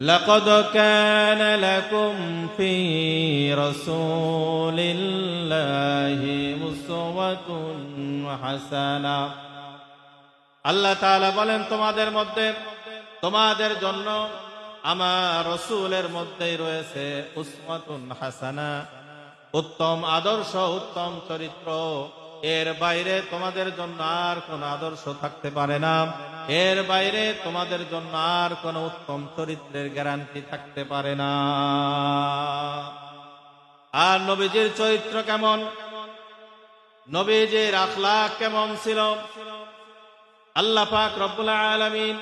لقد كان لكم في رسول الله أسوة حسنة। আল্লাহ তাআলা বলেন, তোমাদের মধ্যে, তোমাদের জন্য আমার রাসূলের মধ্যেই রয়েছে উসওয়াতুন হাসানা, উত্তম আদর্শ, উত্তম চরিত্র। এর বাইরে তোমাদের জন্য আর কোন আদর্শ থাকতে পারে না, এর বাইরে তোমাদের জন্য আর কোন উত্তম চরিত্রের গ্যারান্টি থাকতে পারে না। আর নবীজির চরিত্র কেমন, নবীজির আখলাক কেমন ছিল, আল্লাহ পাক রব্বুল আলামিন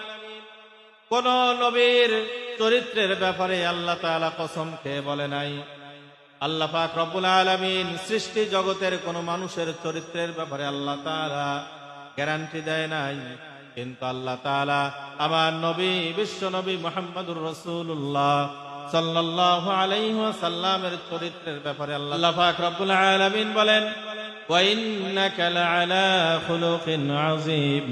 কোন নবীর চরিত্রের ব্যাপারে আল্লাহ তাআলা কসম খেয়ে বলে নাই। আল্লাহ পাক রব্বুল আলামিন সৃষ্টি জগতের কোন মানুষের চরিত্রের ব্যাপারে আল্লাহ তাআলা গ্যারান্টি দেয় নাই, কিন্তু আল্লাহ তাআলা আমার নবী, বিশ্ব নবী মুহাম্মদুর রাসূলুল্লাহ সাল্লাল্লাহু আলাইহি ওয়াসাল্লামের চরিত্রের ব্যাপারে আল্লাহ পাক রব্বুল আলামিন বলেন, ওয়া ইন্নাকা লাআলা খুলুকিন আযীম।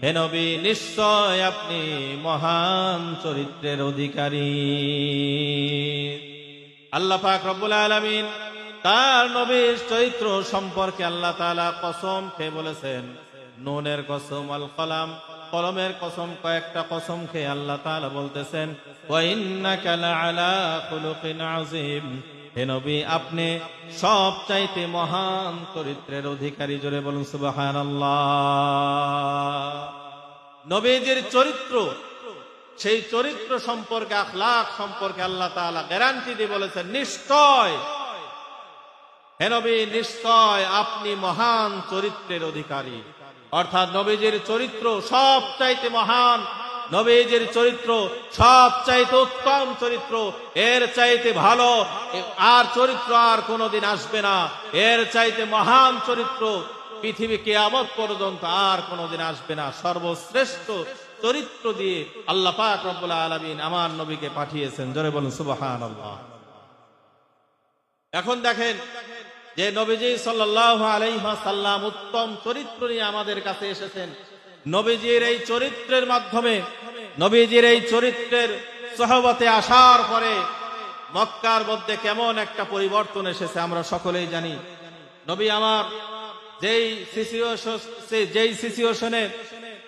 হে নবী, নিশ্চয় আপনি মহান চরিত্রের অধিকারী। আল্লাহ পাক রব্বুল আলামিন তার নবীর চরিত্র সম্পর্কে আল্লাহ তাআলা কসম খেয়ে বলেছেন, নুনের কসম, আল কলাম, কলমের কসম, কয়েকটা কসম খেয়ে আল্লাহ তাআলা বলতেছেন, ওয়া ইন্নাকা লাআলা খুলুকিন আযীম। হে নবী, আপনি সবচাইতে মহান চরিত্রের অধিকারী। জোরে বলুন সুবহানাল্লাহ। নবীজির চরিত্র, সেই চরিত্র সম্পর্কে, আখলাক সম্পর্কে আল্লাহ তাআলা গ্যারান্টি দিয়ে বলেছেন, নিশ্চয় হে নবী, নিশ্চয় আপনি মহান চরিত্রের অধিকারী। অর্থাৎ নবীজির চরিত্র সবচাইতে মহান, নবীজির চরিত্র সবচাইতে উত্তম চরিত্র, এর চাইতে ভালো আর চরিত্র আর কোনোদিন আসবে না, এর চাইতে মহান চরিত্র পৃথিবী কিয়ামত পর্যন্ত আর কোনোদিন আসবে না। সর্বশ্রেষ্ঠ চরিত্র দিয়ে আল্লাহ পাক রব্বুল আলামিন আমার নবীকে পাঠিয়েছেন। জোরে বলুন সুবহানাল্লাহ। এখন দেখেন যে নবীজি সাল্লাল্লাহু আলাইহি ওয়াসাল্লাম উত্তম চরিত্র নিয়ে আমাদের কাছে এসেছেন। নবীজির এই চরিত্রের মাধ্যমে, নবীজির এই চরিত্রের সহবতে আসার পরে মক্কার মধ্যে কেমন একটা পরিবর্তন এসেছে আমরা সকলেই জানি। নবী আমার যেই সিচুয়েশনে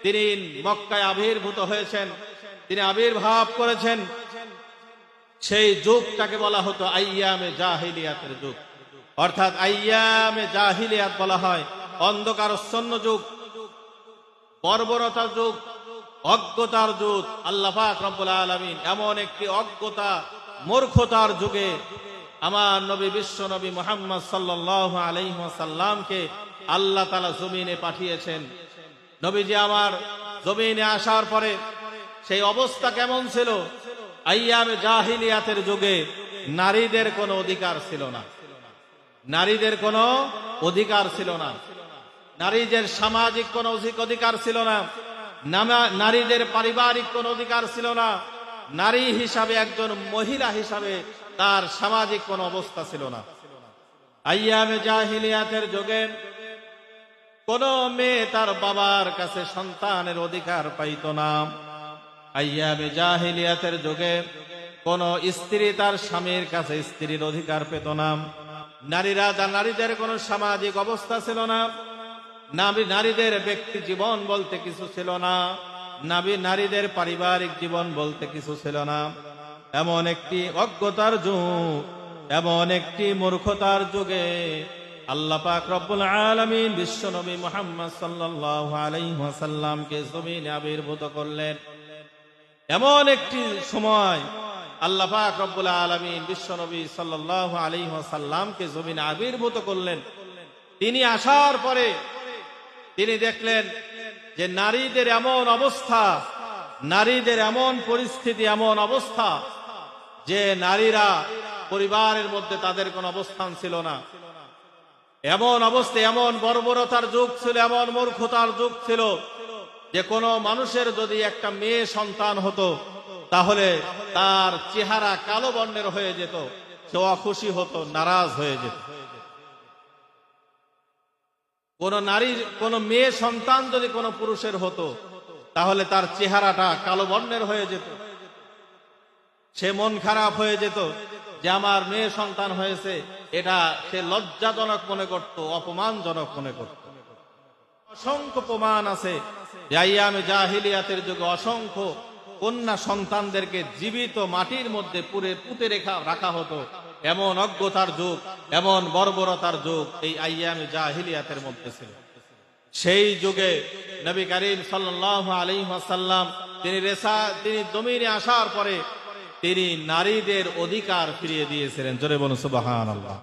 তিনি মক্কায় আবির্ভূত হয়েছেন, তিনি আবির্ভাব করেছেন, সেই যুগটাকে বলা হতো আইয়ামে জাহিলিয়াতের যুগ। অর্থাৎ আইয়ামে জাহিলিয়াত বলা হয় অন্ধকারাচ্ছন্ন যুগ, বর্বরতার যুগ, অজ্ঞতার যুগ। আল্লাহ পাক রব্বুল আলামিন এমন একটি অজ্ঞতা, মূর্খতার যুগে আমার নবী, বিশ্ব নবী মুহাম্মদ সাল্লাল্লাহু আলাইহি ওয়াসাল্লামকে আল্লাহ তাআলা জমিনে পাঠিয়েছেন। নবীজি আমার জমিনে আসার পরে সেই অবস্থা কেমন ছিল? আইয়ামে জাহিলিয়াতের যুগে নারীদের কোনো অধিকার ছিল না, নারীদের কোনো অধিকার ছিল না, নারীদের সামাজিক কোনো অধিকার ছিল না, নারীদের পারিবারিক কোনো অধিকার ছিল না, নারী হিসাবে, একজন মহিলা হিসাবে তার সামাজিক কোনো অবস্থা ছিল না। আইয়ামে জাহিলিয়াতের যুগে কোন মেয়ে তার বাবার কাছে সন্তানের অধিকার পাইত না। আইয়ামে জাহিলিয়াতের যুগে কোন স্ত্রী তার স্বামীর কাছে স্ত্রীর অধিকার পেত না। নারীদের কোনো সামাজিক অবস্থা ছিল না, নারীদের ব্যক্তি জীবন বলতে কিছু ছিল না, নারীদের পারিবারিক জীবন বলতে কিছু ছিল না। এমন একটি অজ্ঞতার যুগ, এমন একটি মূর্খতার যুগে আল্লাহ পাক রব্বুল আলামিন বিশ্ব নবী মুহাম্মদ সাল্লাল্লাহু আলাইহি ওয়াসাল্লামকে জমিনে আবির্ভূত করলেন। এমন একটি সময় আল্লাহ পাক রব্বুল আলামিন বিশ্ব নবী সাল্লাল্লাহু আলাইহি ওয়াসাল্লামকে জমিনে আবির্ভূত করলেন। তিনি আসার পরে তিনি দেখলেন যে নারীদের এমন অবস্থা, নারীদের এমন পরিস্থিতি, এমন অবস্থা যে নারীরা পরিবারের মধ্যে তাদের কোনো অবস্থান ছিল না। এমন অবস্থা, এমন বর্বরতার যুগ ছিল, এমন মূর্খতার যুগ ছিল যে কোনো মানুষের যদি একটা মেয়ে সন্তান হতো তাহলে তার চেহারা কালো বর্ণের হয়ে যেত, সে অখুশি হতো, নারাজ হয়ে যেত। কোন মেয়ে সন্তান যদি কোনো পুরুষের হতো তাহলে তার চেহারাটা কালো বর্ণের হয়ে যেত। সে মন খারাপ হয়ে যেত যে আমার মেয়ে সন্তান হয়েছে, এটা সে লজ্জাজনক মনে করত, অপমানজনক মনে করত। অসংখ্য প্রমাণ আছে যে আইয়ামে জাহিলিয়াতের যুগে অসংখ্য কন্যা সন্তানদেরকে জীবিত মাটির মধ্যে পুঁতে রাখা হতো। এমন অজ্ঞতার যুগ, এমন বর্বরতার যুগ এই আইয়ামে জাহিলিয়াতের মধ্যে ছিল। সেই যুগে নবী করিম সাল্লাল্লাহু আলাইহি ওয়াসাল্লাম তিনি জমিনে আসার পরে তিনি নারীদের অধিকার ফিরিয়ে দিয়েছিলেন। জোরে বলুন সুবহানাল্লাহ।